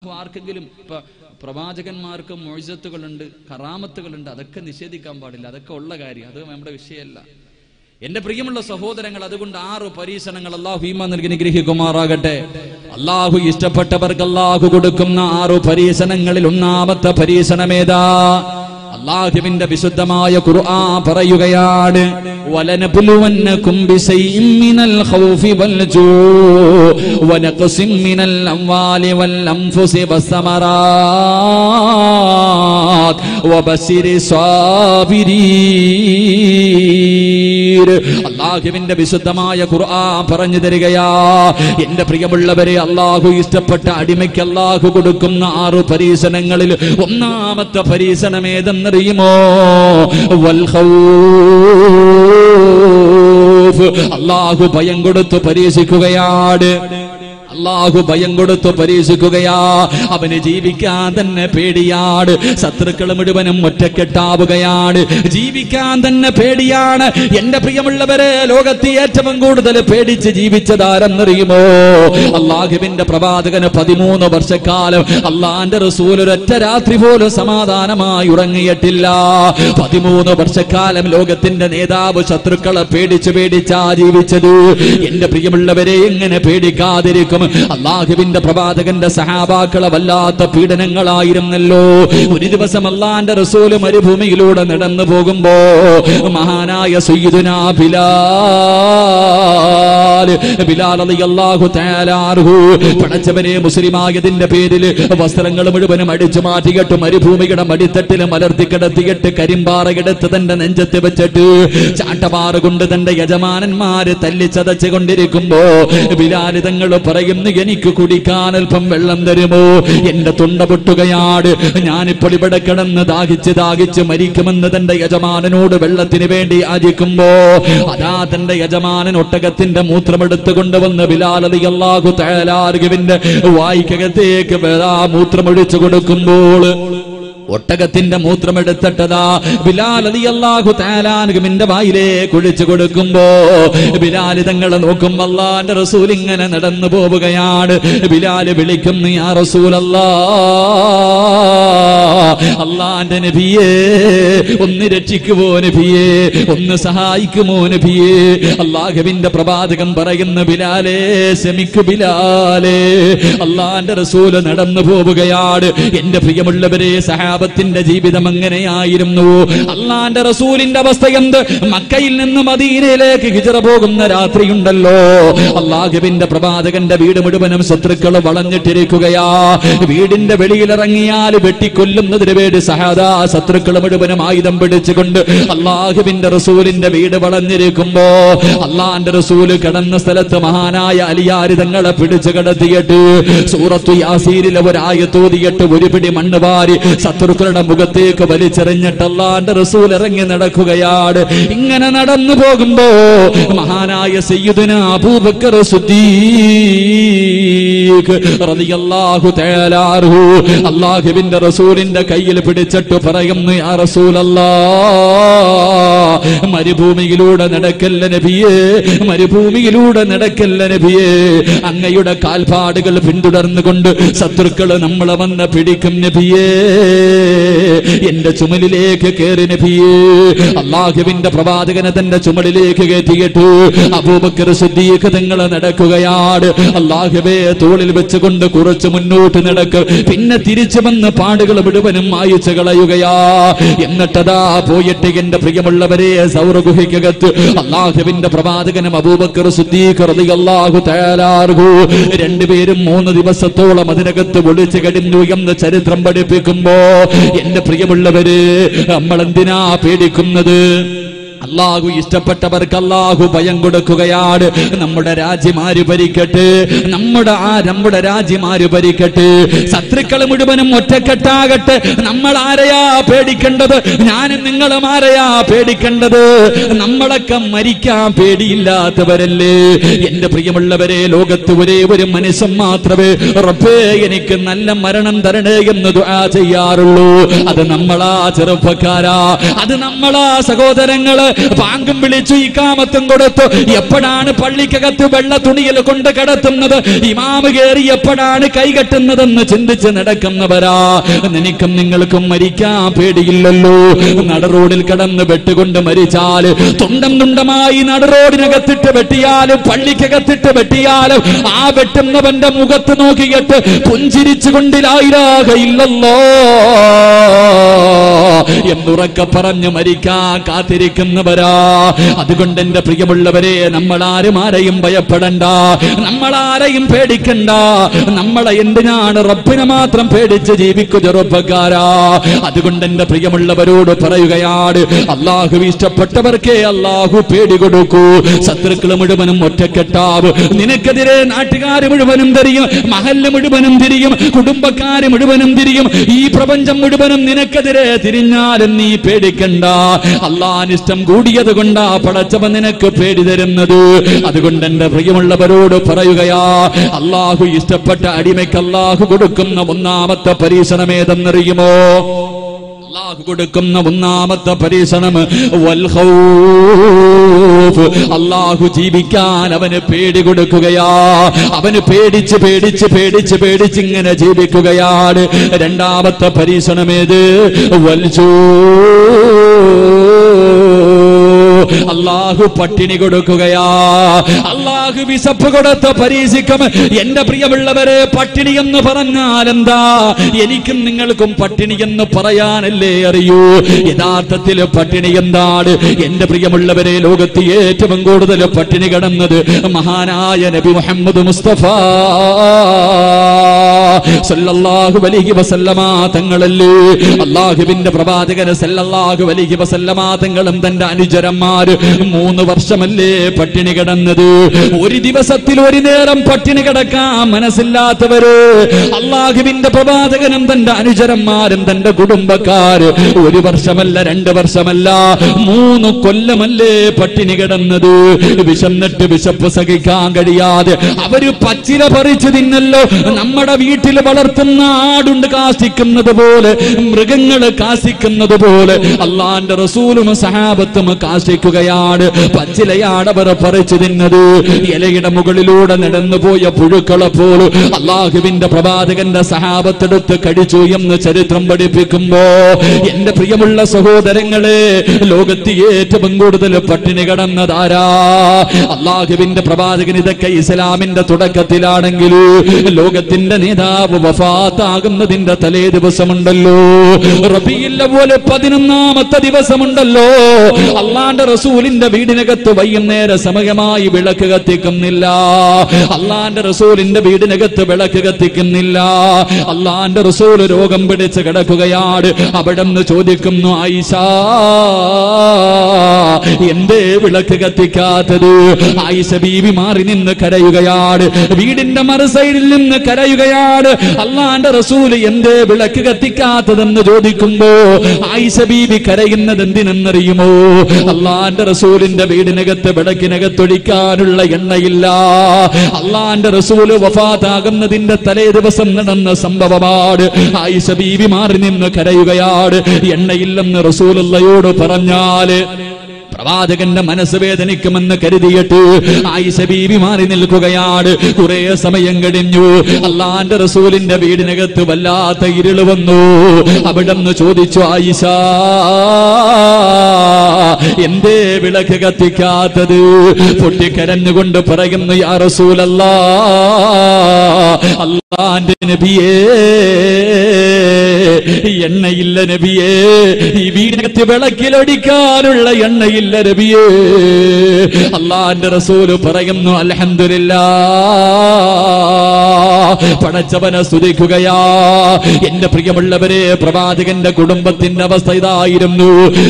ആർക്കെങ്കിലും ഇപ്പൊ പ്രവാചകന്മാർക്ക് മുഅ്ജിസത്തുകളുണ്ട്, കറാമത്തുകളുണ്ട്, അതൊക്കെ നിഷേധിക്കാൻ പാടില്ല. അതൊക്കെ ഉള്ള കാര്യം, അത് നമ്മുടെ വിഷയമല്ല. എന്റെ പ്രിയമുള്ള സഹോദരങ്ങൾ, അതുകൊണ്ട് 6 പരീക്ഷണങ്ങൾ അല്ലാഹു ഈമാൻ നൽകി അനുഗ്രഹിക്കുമാറാകട്ടെ. അല്ലാഹു ഇഷ്ടപ്പെട്ടവർക്ക് അല്ലാഹു കൊടുക്കുന്ന 6 പരീക്ഷണങ്ങളിൽ ഒന്നാമത്തെ പരീക്ഷണമേതാ? അല്ലാഹുവിന്റെ വിശുദ്ധമായ ഖുർആൻ പറയുകയാണ്, വലനബ്ലുവന്നകും ബിശൈഇൻ മിനൽ ഖൗഫി വൽ ജൂഇ വനഖസിൻ മിനൽ അംവാലി വൽ അൻഫുസി വസ്സമറാത്ത് വബശിരിസ് സാബിരീൻ. അല്ലാഹുവിന്റെ വിശുദ്ധമായ ഖുർആൻ പറഞ്ഞു തരികയാ, എന്റെ പ്രിയമുള്ളവരെ, അല്ലാഹു ഇഷ്ടപ്പെട്ട അടിമയ്ക്ക് അല്ലാഹു കൊടുക്കുന്ന 6 പരീക്ഷണങ്ങളിൽ ഒന്നാമത്തെ പരീക്ഷണം ഏതെന്നറിയുമോ? വൽ ഖൗഫ്. അല്ലാഹു ഭയം കൊടുത്തു പരീക്ഷിക്കുകയാണ്. അല്ലാഹു ഭയം കൊടുത്തു പരീക്ഷിക്കുകയാ. അവന് ജീവിക്കാൻ തന്നെ പേടിയാണ്. ശത്രുക്കൾ മുഴുവനും ഒറ്റക്കെട്ടാവുകയാണ്. ജീവിക്കാൻ തന്നെ പേടിയാണ്. എന്റെ പ്രിയമുള്ളവരെ, ലോകത്ത് ഏറ്റവും കൂടുതൽ പേടിച്ച് ജീവിച്ചതാരെന്നറിയുമോ? അല്ലാഹുവിന്റെ പ്രവാചകന് 13 വർഷക്കാലം അല്ലാഹുവിന്റെ റസൂൽ ഒരൊറ്റ രാത്രി പോലും സമാധാനമായി ഉറങ്ങിയിട്ടില്ല. 13 വർഷക്കാലം ലോകത്തിന്റെ നേതാവ് ശത്രുക്കളെ പേടിച്ചാ ജീവിച്ചത്. എന്റെ പ്രിയമുള്ളവരെ, എങ്ങനെ പേടിക്കാതിരിക്കും? അല്ലാഹുവിന്റെ പ്രവാചകന്റെ സഹാബാക്കളെ വല്ലാത്ത പീഡനങ്ങളായിരുന്നല്ലോ. ഒരു ദിവസം അല്ലാഹുവിന്റെ റസൂൽ മരുഭൂമിയിലൂടെ നടന്നു പോകുമ്പോ മഹാനായ സയ്യിദുനാ ബിലാൽ റളിയല്ലാഹു തആല അൻഹു പടച്ചവനെ മുസ്ലിമായതിന്റെ പേരിൽ വസ്ത്രങ്ങൾ മുഴുവനും അടിച്ചു മാറ്റിയിട്ട് മരുഭൂമിയുടെ മടിത്തട്ടിൽ മലർത്തി കിടത്തിയിട്ട് കരിമ്പാറയെടുത്ത് തന്റെ നെഞ്ചത്ത് വെച്ചിട്ട് ചാട്ടപാറ കൊണ്ട് തന്റെ യജമാനന്മാര് തല്ലിച്ചതച്ചു കൊണ്ടിരിക്കുമ്പോ ബിലാൽ തങ്ങൾ പറയുന്നു, എനിക്ക് കുടിക്കാൻ അല്പം വെള്ളം തരുമോ? എന്റെ തൊണ്ട പൊട്ടുകയാണ്. ഞാനിപ്പോൾ ഇവിടെ കിടന്ന് ദാഹിച്ച് മരിക്കുമെന്ന് തന്റെ യജമാനനോട് വെള്ളത്തിന് വേണ്ടി യാചിക്കുമ്പോ അതാ തന്റെ യജമാനൻ ഒട്ടകത്തിന്റെ മൂത്രമെടുത്ത് കൊണ്ടുവന്ന് ബിലാൽ റളിയല്ലാഹു തആല അൻഹുവിന്റെ വായ്ക്കകത്തേക്ക് മൂത്രമൊഴിച്ചു കൊടുക്കുമ്പോൾ ഒട്ടകത്തിന്റെ മൂത്രമെടുത്തിട്ടതാ ബിലാൽ റളിയല്ലാഹു തആല അൻഹുവിന്റെ വായിലേക്ക് ഒഴിച്ചു കൊടുക്കുമ്പോ ബിലാൽ തങ്ങളെ നോക്കുമ്പോൾ അല്ലാഹുവിന്റെ റസൂൽ ഇങ്ങനെ നടന്നു പോവുകയാണ്. ബിലാൽ വിളിക്കുന്നു, യാ റസൂലല്ലാഹ്, അല്ലാഹുവിന്റെ നബിയേ, ഒന്ന് രക്ഷിക്കുമോ നബിയേ, ഒന്ന് സഹായിക്കുമോ നബിയേ? അല്ലാഹുവിന്റെ പ്രവാചകൻ പറയുന്നു, ബിലാലേ, ശമിക്കു ബിലാലേ. അല്ലാഹുവിന്റെ റസൂൽ നടന്നു പോവുകയാണ്. എന്റെ പ്രിയമുള്ളവരെ, സഹാബത്തിന്റെ ജീവിതം എങ്ങനെയായിരുന്നു? അല്ലാഹുവിന്റെ റസൂലിന്റെ അവസ്ഥ എന്ത്? മക്കയിൽ നിന്ന് മദീനയിലേക്ക് ഹിജ്റ പോകുന്ന രാത്രിയുണ്ടല്ലോ, അല്ലാഹുവിന്റെ പ്രവാചകന്റെ വീട് മുഴുവനും ശത്രുക്കൾ വളഞ്ഞിട്ടിരിക്കുകയാ. വീടിന്റെ വെളിയിലിറങ്ങിയാൽ വെട്ടിക്കൊല്ലുന്നതിന് വേണ്ടി ശത്രുക്കൾ മുഴുവനും ആയുധം പിടിച്ചുകൊണ്ട് അല്ലാഹുവിന്റെ റസൂലിന്റെ വീട് വളഞ്ഞിരിക്കുമ്പോ അല്ലാഹുവിന്റെ റസൂൽ കിടന്ന സ്ഥലത്ത് മഹാനായ അലിയാർ തങ്ങളെ പിടിച്ചു കിടത്തിയിട്ട് സൂറത്തു യാസീനിലെ ഒരു ആയത്ത് ഓതിയിട്ട് ഒരു പിടി മണ്ണ് വാരി ശത്രുക്കളുടെ മുഖത്തേക്ക് വലിച്ചെറിഞ്ഞിട്ട് അല്ലാഹുവിന്റെ റസൂൽ ഇറങ്ങി നടക്കുകയാണ്. ഇങ്ങനെ നടന്നു പോകുമ്പോ മഹാനായ സയ്യിദുനാ അബൂബക്കർ സിദ്ദീഖ് റളിയല്ലാഹു തആല അൻഹു അല്ലാഹുവിന്റെ റസൂലിന്റെ കയ്യിൽ പിടിച്ചിട്ട് പറയുന്നു, യാ റസൂലല്ലാഹ്, മരുഭൂമിയിലൂടെ നടക്കല്ല നബിയേ, മരുഭൂമിയിലൂടെ നടക്കല്ല നബിയേ. അങ്ങയുടെ കാൽപാടുകൾ പിന്തുടർന്നുകൊണ്ട് ശത്രുക്കൾ നമ്മളെ വന്ന് പിടിക്കും നബിയേ. എന്റെ ചുമലിലേക്ക് കേറി നബിയേ. അല്ലാഹുവിന്റെ പ്രവാചകനെ തന്റെ ചുമലിലേക്ക് കയറ്റിയിട്ട് അബൂബക്കർ സിദ്ദീഖ് തങ്ങൾ നടക്കുകയാണ്. അല്ലാഹുവേ, തോളിൽ വെച്ചുകൊണ്ട് കുറച്ച് മുന്നോട്ട് നടക്കുക, പിന്നെ തിരിച്ചു വന്ന് പാടുകൾ മുഴുവനും മായിച്ചു കളയുകയാ. എന്നിട്ടതാ പോയിട്ട് എന്റെ പ്രിയമുള്ളവരെ, സൗറ ഗുഹയ്ക്കകത്ത് അല്ലാഹുവിന്റെ പ്രവാചകനും അബൂബക്കർ സിദ്ദീഖ് റളിയല്ലാഹു തആല അൻഹു രണ്ടുപേരും 3 ദിവസത്തോളം അതിനകത്ത് ഒളിച്ചു കഴിഞ്ഞു എന്ന് ചരിത്രം പഠിപ്പിക്കുമ്പോ എന്റെ പ്രിയമുള്ളവര്, നമ്മൾ എന്തിനാ പേടിക്കുന്നത്? അല്ലാഹു ഇഷ്ടപ്പെട്ടവർക്ക് അല്ലാഹു ഭയം കൊടുക്കുകയാണ്. നമ്മുടെ രാജ്യമാര് ഭരിക്കട്ടെ, നമ്മുടെ രാജ്യമാര് ഭരിക്കട്ടെ, ശത്രുക്കൾ മുഴുവനും ഒറ്റക്കെട്ടാകട്ടെ. നമ്മൾ ആരെയാ പേടിക്കേണ്ടത്? ഞാനും നിങ്ങളും ആരെയാ പേടിക്കേണ്ടത്? നമ്മളൊക്കെ മരിക്കാൻ പേടിയില്ലാത്തവരല്ലേ? എന്റെ പ്രിയമുള്ളവരെ, ലോകത്ത് ഒരേ ഒരു മനുഷ്യൻ മാത്രമേ റബ്ബേ എനിക്ക് നല്ല മരണം തരണേ എന്ന് ദുആ ചെയ്യാറുള്ളൂ. അത് നമ്മളാ ചെറുപ്പക്കാരാ, അത് നമ്മളാ സഹോദരങ്ങള്. പാങ്കും വിളിച്ചു ഇഖാമത്തും കൊടുത്തു. എപ്പോഴാണ് പള്ളിക്കകത്ത് വെള്ള തുണിയിൽ കൊണ്ട് കിടത്തുന്നത്, ഇമാമ് കയറി എപ്പോഴാണ് കൈകെട്ടുന്നതെന്ന് ചിന്തിച്ച് നടക്കുന്നവരാ. നിനക്കും നിങ്ങൾക്കും മരിക്കാൻ പേടിയില്ലല്ലോ. നടറോഡിൽ കിടന്ന് വെട്ടുകൊണ്ട് മരിച്ചാല്, തുണ്ടം തുണ്ടമായി നടറോഡിനകത്തിട്ട് വെട്ടിയാലും പള്ളിക്കകത്തിട്ട് വെട്ടിയാലും ആ വെട്ടുന്നവന്റെ മുഖത്ത് നോക്കിയിട്ട് പുഞ്ചിരിച്ചുകൊണ്ട് ലാ ഇലാഹ ഇല്ലല്ലാഹ് എന്നുറക്കെ പറഞ്ഞു മരിക്കാൻ കാത്തിരിക്കുന്നവരാ. അതുകൊണ്ട് എന്റെ പ്രിയമുള്ളവരെ, നമ്മളാരും ആരെയും ഭയപ്പെടണ്ട, നമ്മളാരെയും പേടിക്കണ്ട. നമ്മളെ എന്തിനാണ് റബ്ബിനെ മാത്രം പേടിച്ച് ജീവിക്കു ചെറുപ്പക്കാരാ. അതുകൊണ്ട് എന്റെ പ്രിയമുള്ളവരോട് പറയുകയാണ്, അള്ളാഹു ഇഷ്ടപ്പെട്ടവർക്കേ അള്ളാഹു പേടി കൊടുക്കൂ. ശത്രുക്കൾ മുഴുവനും ഒറ്റക്കെട്ടാവ്. നിനക്കെതിരെ നാട്ടുകാർ മുഴുവനും തിരിയും, മഹല്ല് മുഴുവനും തിരിയും, കുടുംബക്കാര് മുഴുവനും തിരിയും, ഈ പ്രപഞ്ചം മുഴുവനും നിനക്കെതിരെ തിരിഞ്ഞാലും നീ പേടിക്കണ്ട. അള്ളാഹ് ഇഷ്ടം കൂടിയത് കൊണ്ടാ പടച്ചവൻ നിനക്ക് പേടി തരുന്നത്. അതുകൊണ്ട് എന്റെ പ്രിയമുള്ളവരോട് പറയുകയാ, അള്ളാഹു ഇഷ്ടപ്പെട്ട അടിമയ്ക്ക് അള്ളാഹു കൊടുക്കുന്ന ഒന്നാമത്തെ പരീക്ഷണം ഏതെന്നറിയുമോ? അല്ലാഹു കൊടുക്കുന്ന ഒന്നാമത്തെ പരീക്ഷണം വൽ ഖൗഫ്. അല്ലാഹു ജീവിക്കാൻ അവന് പേടി കൊടുക്കുകയാ. അവന് പേടിച്ച് പേടിച്ച് പേടിച്ച് പേടിച്ച് ഇങ്ങനെ ജീവിക്കുകയാണ്. രണ്ടാമത്തെ പരീക്ഷണം ഏത്? വൽ ജൂ. അല്ലാഹു പട്ടിണി കൊടുക്കുകയാ. അല്ലാഹു വിശപ്പ് കൊടുത്ത് പരീക്ഷിക്കും. എന്റെ പ്രിയമുള്ളവരെ, പട്ടിണി എന്ന് പറഞ്ഞാൽ എന്താ? എനിക്കും നിങ്ങൾക്കും പട്ടിണി എന്ന് പറയാനല്ലേ അറിയൂ. യഥാർത്ഥത്തിൽ പട്ടിണി എന്താണ്? എന്റെ പ്രിയമുള്ളവരെ, ലോകത്ത് ഏറ്റവും കൂടുതൽ പട്ടിണി കിടന്നത് മഹാനായ നബി മുഹമ്മദ് മുസ്തഫ സല്ലല്ലാഹു അലൈഹി വസല്ലമ തങ്ങളല്ലേ. അല്ലാഹുവിന്റെ പ്രവാചകൻ സല്ലല്ലാഹു അലൈഹി വസല്ലമ തങ്ങളും തന്റെ അനുചരന്മാര് 3 വർഷമല്ലേ പട്ടിണി കിടന്നത്. ഒരു ദിവസത്തിൽ ഒരു നേരം പട്ടിണി കിടക്കാൻ മനസ്സില്ലാത്തവര്, അല്ലാഹുവിന്റെ പ്രവാചകനും തന്റെ അനുചരന്മാരും തന്റെ കുടുംബക്കാര് 1 വർഷമല്ല 2 വർഷമല്ല 3 കൊല്ലമല്ലേ പട്ടിണി കിടന്നത്. വിശന്നിട്ട് വിശപ്പ് സഹിക്കാൻ കഴിയാതെ അവര് പച്ചില പറിച്ചു തിന്നല്ലോ. നമ്മുടെ വീട്ടിൽ വളർത്തുന്ന ആടുണ്ട് കാസിക്കുന്നത് പോലെ, മൃഗങ്ങൾ കാസിക്കുന്നത് പോലെ അള്ളാന്റെ റസൂലും സഹാബത്തും കാസിക്കുകയാണ്. പച്ചിലയാണ് അവർ പറിച്ചു തിന്നത്. ഇലയുടെ മുകളിലൂടെ നടന്നുപോയ പുഴുക്കളെ പോലും അള്ളാഹുവിന്റെ പ്രവാചകന്റെ സഹാബത്തെടുത്ത് കടിച്ചു എന്ന് ചരിത്രം പഠിപ്പിക്കുമ്പോ, എന്റെ പ്രിയമുള്ള സഹോദരങ്ങളെ, ലോകത്ത് ഏറ്റവും കൂടുതൽ പട്ടിണി കിടന്നതാരാ? അള്ളാഹുവിന്റെ പ്രവാചകൻ. ഇതൊക്കെ ഇസ്ലാമിന്റെ തുടക്കത്തിലാണെങ്കിൽ ലോകത്തിന്റെ നേതാവ് വഫാത്താകുന്നതിന്റെ തലേ ദിവസമുണ്ടല്ലോ, റബീഉൽ അവ്വൽ 11ാമത്തെ ദിവസമുണ്ടല്ലോ, അള്ളാന്റെ റസൂലിന്റെ വീടിനകത്ത് വൈകുന്നേര സമയമായി വിളക്ക് കത്തിക്കുന്നില്ല. അള്ളാന്റെ റസൂലിന്റെ വീടിനകത്ത് വിളക്ക് കത്തിക്കുന്നില്ല. അള്ളാന്റെ റസൂൽ രോഗം പിടിച്ച് കിടക്കുകയാണ്. അവിടെ നിന്ന് ചോദിക്കുന്നു, ആയിഷ എന്തേ വിളക്ക് കത്തിക്കാത്തത്? ആയിഷ ബീവി മാറി നിന്ന് കരയുകയാണ്. വീടിന്റെ മറു സൈഡിൽ നിന്ന് കരയുകയാണ്. അള്ളാന്റെ റസൂൽ എന്തേ വിളക്ക് കത്തിക്കാത്തതെന്ന് ചോദിക്കുമ്പോ ആയിഷ ബീവി കരയുന്നത് എന്തിനെന്നറിയുമോ? അള്ളാന്റെ റസൂലിന്റെ വീടിനകത്ത് വിളക്കിനകത്തൊഴിക്കാനുള്ള എണ്ണയില്ല. അള്ളാന്റെ റസൂല് വഫാത്താകുന്നതിന്റെ തലേ ദിവസം നടന്ന സംഭവമാണ്. ആയിഷ ബീവി മാറി നിന്ന് കരയുകയാണ്. എണ്ണയില്ലെന്ന് റസൂലുള്ളയോട് പറഞ്ഞാല് പ്രവാചകന്റെ മനസ്സ് വേദനിക്കുമെന്ന് കരുതിയിട്ട് ആയിഷ ബീവി മാറി നിൽക്കുകയാണ്. കുറെ സമയം കഴിഞ്ഞു. അള്ളാന്റെ റസൂലിന്റെ വീടിനകത്ത് വല്ലാത്ത ഇരുള് വന്നു. അവിടെ നിന്ന് ചോദിച്ചു, ആയിഷ എന്തേ വിളക്ക് കത്തിക്കാത്തത്? പൊട്ടിക്കരഞ്ഞുകൊണ്ട് പറയുന്നു, യാ റസൂലല്ലാഹ്, അള്ളാന്റെ നബിയേ, എണ്ണയില്ല നബിയേ, ഈ വീടിനകത്ത് വിളക്കിലൊടിക്കാനുള്ള എണ്ണയില്ല നബിയേ. അള്ളാന്റെ റസൂല് പറയുന്നു, അൽഹംദുലില്ലാഹ്, പടച്ചവനെ സ്തുതിക്കുകയാ. എന്റെ പ്രിയമുള്ളവരെ, പ്രവാചകന്റെ കുടുംബത്തിന്റെ അവസ്ഥ ഇതായിരുന്നു.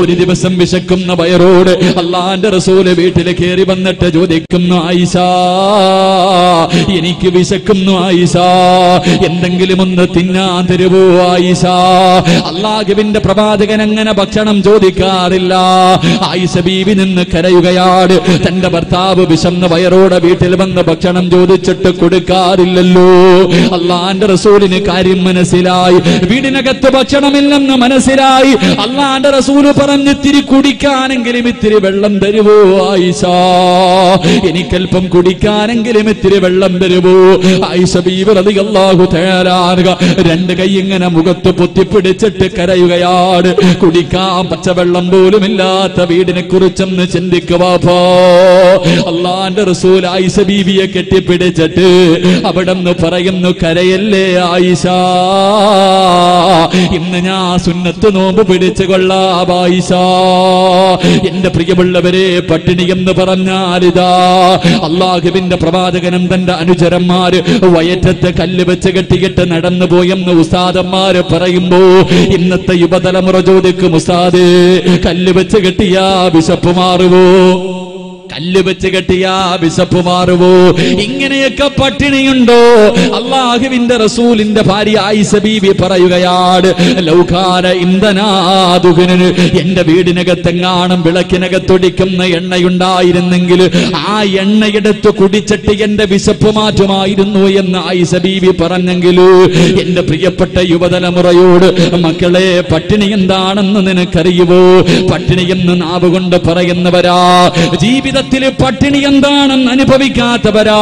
ഒരു ദിവസം വിശക്കുന്ന വയറോട് അള്ളാന്റെ റസൂല് വീട്ടിൽ കയറി വന്നിട്ട് ചോദിക്കുന്നു, ആയിഷ എനിക്ക് വിശക്കുന്നു ആയിഷ, എന്തെങ്കിലും ഒന്ന് തിന്നാൻ തരുവോ ആയിഷ? അള്ളാഹുവിന്റെ പ്രവാചകൻ അങ്ങനെ ഭക്ഷണം ചോദിക്കാറില്ല. ആയിഷ ബീവി നിന്ന് കരയുകയാണ്. തന്റെ ഭർത്താവ് വിശന്ന വയറോടെ വീട്ടിൽ വന്ന് ഭക്ഷണം ചോദിച്ചിട്ട് കൊടുക്കാറില്ലല്ലോ. അള്ളാന്റെ റസൂലിന് കാര്യം മനസ്സിലായി. വീടിനകത്ത് ഭക്ഷണമില്ലെന്ന് മനസ്സിലായി. അള്ളാന്റെ റസൂല് പറഞ്ഞ് ഇത്തിരി കുടിക്കാനെങ്കിലും ഇത്തിരി വെള്ളം തരുവോ ആയിഷ, എനിക്കല്പം കുടിക്കാനെങ്കിലും ഇത്തിരി വെള്ളം തരുവോ? ആയിഷ ബീവി റളിയല്ലാഹു തആല അൻഹ രണ്ട് കൈ ഇങ്ങനെ മുഖത്ത് പൊത്തിപ്പിടിച്ചിട്ട് കരയുകയാണ്. കുടിക്കാൻ പച്ചവെള്ളം പോലും ഇല്ലാത്ത വീടിനെ കുറിച്ചൊന്ന് ചിന്തിക്കുവാപ്പോ. അള്ളാന്റെ റസൂൽ ആയിഷ ബീവിയെ കെട്ടിപ്പിടിച്ചിട്ട് അവിടെന്ന് പറയുന്നു, കരയല്ലേ ആയിഷ, ഇന്ന് ഞാൻ സുന്നത്ത് നോമ്പ് പിടിച്ചു കൊള്ളാം ആയിഷ. എന്റെ പ്രിയമുള്ളവരെ, പട്ടിണി എന്ന് പറഞ്ഞാലിതാ അള്ളാഹുവിന്റെ പ്രവാചകനും തന്റെ അനുചരന്മാര് വയറ്റത്തെ കല്ല് വെച്ച് കെട്ടിയിട്ട് നടന്നു പോയെന്ന് ഉസ്താദന്മാര് പറയുമ്പോ ഇന്നത്തെ യുവതലമുറ ചോദിക്കും, ഉസ്താദേ കല്ല് വെച്ച് കെട്ടിയാ വിശപ്പ് മാറുവോ? കല്ല് വെച്ച് കെട്ടിയാ വിശപ്പ് മാറുവോ? ഇങ്ങനെയൊക്കെ പട്ടിണിയുണ്ടോ? അള്ളാഹുവിന്റെ റസൂലിന്റെ ഭാര്യ ആയിഷ ബീവി പറയുകയാണ്, ലൗകാന ഇന്ധനാദുഹന്, എന്റെ വീടിനകത്തെങ്ങാനും വിളക്കിനകത്തൊടിക്കുന്ന എണ്ണയുണ്ടായിരുന്നെങ്കിൽ ആ എണ്ണയെടുത്ത് കുടിച്ചിട്ട് എന്റെ വിശപ്പ് മാറ്റുമായിരുന്നു എന്ന് ആയിഷ ബീവി പറഞ്ഞെങ്കിലോ. എന്റെ പ്രിയപ്പെട്ട യുവതലമുറയോട്, മക്കളെ പട്ടിണി എന്താണെന്ന് നിനക്കറിയുവോ? പട്ടിണി എന്ന് നാവ് കൊണ്ട് പറയുന്നവരാ, ജീവിതത്തിൽ പട്ടിണി എന്താണെന്ന് അനുഭവിക്കാത്തവരാ.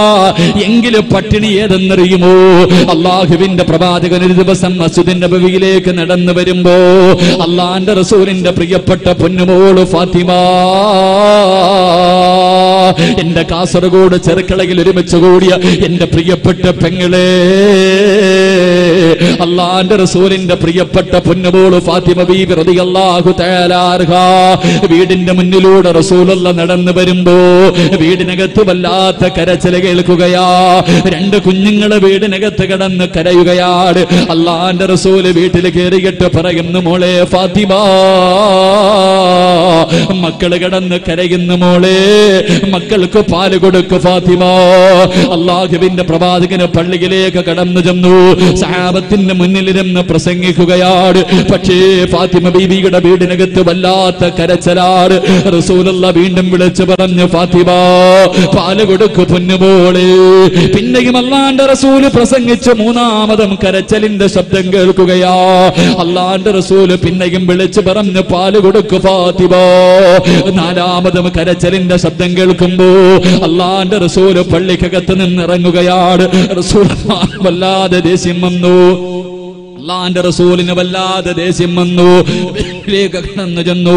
എങ്കിലും പട്ടിണി ഏതെന്നറിയുമോ? അള്ളാഹുവിന്റെ പ്രവാചകൻ ഒരു ദിവസം മസ്ജിദിന്റെ നബവിയിലേക്ക് നടന്നു വരുമ്പോ അള്ളാന്റെ റസൂലിന്റെ പ്രിയപ്പെട്ട പൊന്നുമോള് ഫാത്തിമ, എന്റെ കാസർഗോഡ് ചെറുക്കളയിൽ ഒരുമിച്ച് കൂടിയ എന്റെ പ്രിയപ്പെട്ട പെങ്ങളെ, അള്ളാന്റെ റസൂലിന്റെ പ്രിയപ്പെട്ട പൊന്നുമോള് ഫാത്തിമ ബീബി റളിയല്ലാഹു തആല അൻഹ വീടിന്റെ മുന്നിലൂടെ റസൂലുള്ളാഹി നടന്നു വരുമ്പോ വീടിനകത്ത് വല്ലാത്ത കരച്ചിൽ കേൾക്കുകയാ. രണ്ട് കുഞ്ഞുങ്ങള് വീടിനകത്ത് കിടന്ന് കരയുകയാണ്. അള്ളാന്റെ റസൂല് വീട്ടിൽ കയറിയിട്ട് പറയുന്നു, മോളെ ഫാത്തിമ, മക്കള് കിടന്ന് കരയുന്നു മോളെ, മക്കൾക്ക് പാല് കൊടുക്കു ഫാത്തിമ. അള്ളാഹുവിന്റെ പ്രവാചകന് പള്ളിയിലേക്ക് കടന്നു ചെന്നു, സഹാബത്തിന്റെ മുന്നിലിരുന്ന് പ്രസംഗിക്കുകയാണ്. പക്ഷേ ഫാത്തിമ ബീവിയുടെ വീടിനകത്ത് വല്ലാത്ത കരച്ചിലാണ്. റസൂലുള്ളാഹി വീണ്ടും വിളിച്ചു പറഞ്ഞു, ഫാത്തിമ പാല് കൊടുക്കു പൊന്നുമോളെ. പിന്നെയും അള്ളാന്റെ റസൂല് പ്രസംഗിച്ച് മൂന്നാമതും കരച്ചലിന്റെ ശബ്ദം കേൾക്കുകയാ. അള്ളാന്റെ റസൂല് പിന്നെയും വിളിച്ചു പറഞ്ഞു, പാല് കൊടുക്കു ഫാത്തിമ. നാലാമതും കരച്ചലിന്റെ ശബ്ദം കേൾക്കുമ്പോ അള്ളാന്റെ റസൂല് പള്ളിക്കകത്ത് നിന്നിറങ്ങുകയാണ്. റസൂൽ വല്ലാതെ ദേഷ്യം വന്നു. അള്ളാന്റെ റസൂലിന് വല്ലാതെ ദേഷ്യം വന്നു. വീട്ടിലേക്ക് കടന്നു ചെന്നു.